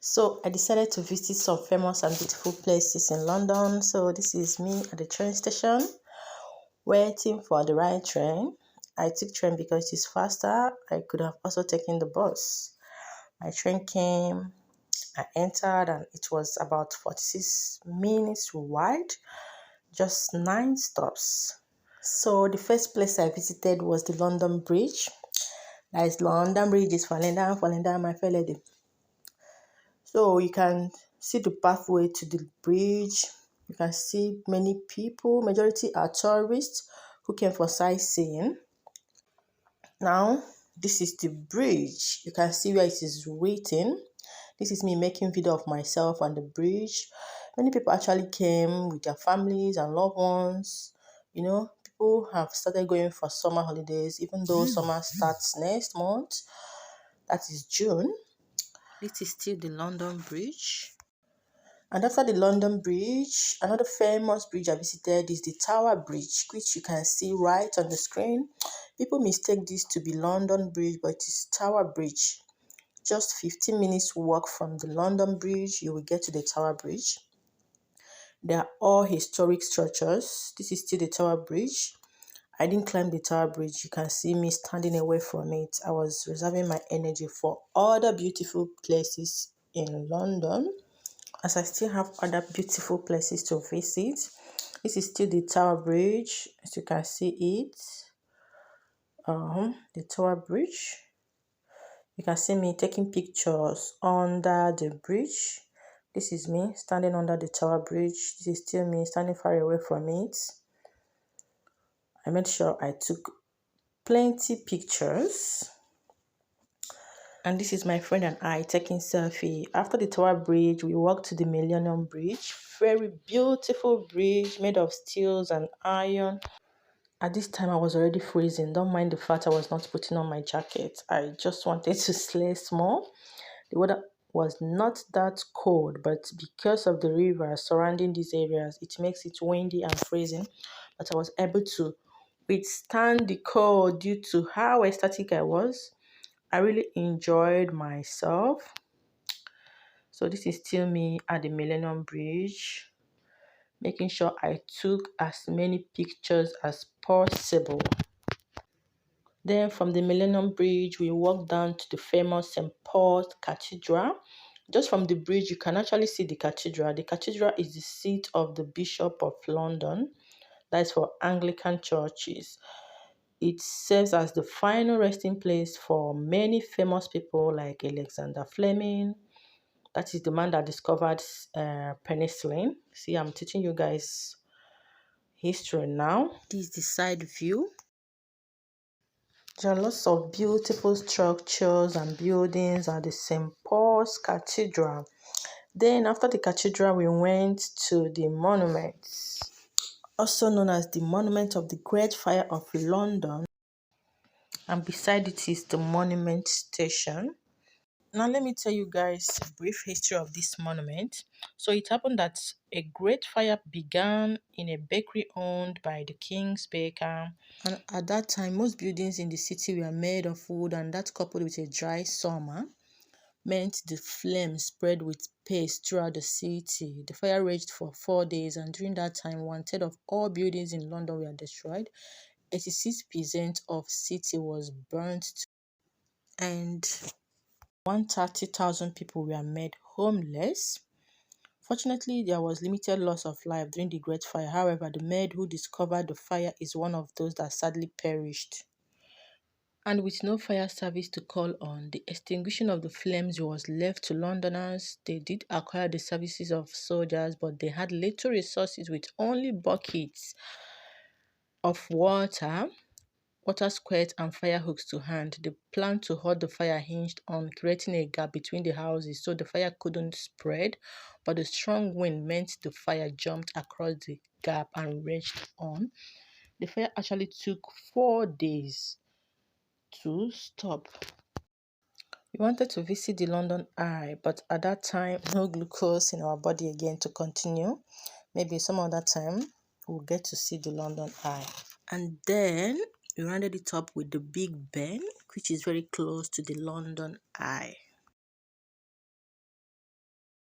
So I decided to visit some famous and beautiful places in London. So this is me at the train station waiting for the right train. I took train because it's faster. I could have also taken the bus. My train came, I entered, and it was about 46 minutes wide, just 9 stops. So the first place I visited was the London Bridge. That is London Bridge is falling down, my fellow lady. So you can see the pathway to the bridge. You can see many people. Majority are tourists who came for sightseeing. Now, this is the bridge. You can see where it is written. This is me making video of myself on the bridge. Many people actually came with their families and loved ones. People have started going for summer holidays, even though summer starts next month. That is June. This is still the London Bridge. And after the London Bridge, another famous bridge I visited is the Tower Bridge, which you can see right on the screen. People mistake this to be London Bridge, but it is Tower Bridge. Just 15 minutes walk from the London Bridge, you will get to the Tower Bridge. They are all historic structures. This is still the Tower Bridge. I didn't climb the Tower Bridge. You can see me standing away from it. I was reserving my energy for other beautiful places in London, as I still have other beautiful places to visit. This is still the Tower Bridge, as you can see it. The Tower Bridge. You can see me taking pictures under the bridge. This is me standing under the Tower Bridge. This is still me standing far away from it. I made sure I took plenty pictures. And this is my friend and I taking selfie. After the Tower Bridge, we walked to the Millennium Bridge. Very beautiful bridge made of steels and iron. At this time, I was already freezing. Don't mind the fact I was not putting on my jacket. I just wanted to slay small. The weather was not that cold, but because of the river surrounding these areas, it makes it windy and freezing. But I was able to withstand the cold due to how ecstatic I was. I really enjoyed myself. So this is still me at the Millennium Bridge, making sure I took as many pictures as possible. Then from the Millennium Bridge, we walked down to the famous St. Paul's Cathedral. Just from the bridge, you can actually see the cathedral. The cathedral is the seat of the Bishop of London. That is for Anglican churches. It serves as the final resting place for many famous people like Alexander Fleming. That is the man that discovered penicillin. See, I'm teaching you guys history now. This is the side view. There are lots of beautiful structures and buildings at the St. Paul's Cathedral. Then after the cathedral, we went to the monuments, also known as the Monument of the Great Fire of London. And beside it is the Monument Station. Now let me tell you guys a brief history of this monument. So it happened that a great fire began in a bakery owned by the king's baker. And at that time, most buildings in the city were made of wood, and that coupled with a dry summer meant the flame spread with pace throughout the city. The fire raged for 4 days, and during that time, 1/3 of all buildings in London were destroyed. 86% of city was burnt, and 130,000 people were made homeless. Fortunately, there was limited loss of life during the Great Fire. However, the maid who discovered the fire is one of those that sadly perished. And with no fire service to call on, the extinguishing of the flames was left to Londoners. They did acquire the services of soldiers, but they had little resources with only buckets of water squirt and fire hooks to hand. The plan to hold the fire hinged on creating a gap between the houses so the fire couldn't spread, but the strong wind meant the fire jumped across the gap and raged on. The fire actually took 4 days to stop. We wanted to visit the London Eye, but at that time, no glucose in our body again to continue. Maybe some other time, we'll get to see the London Eye. And then we rounded it up with the Big Ben, which is very close to the London Eye.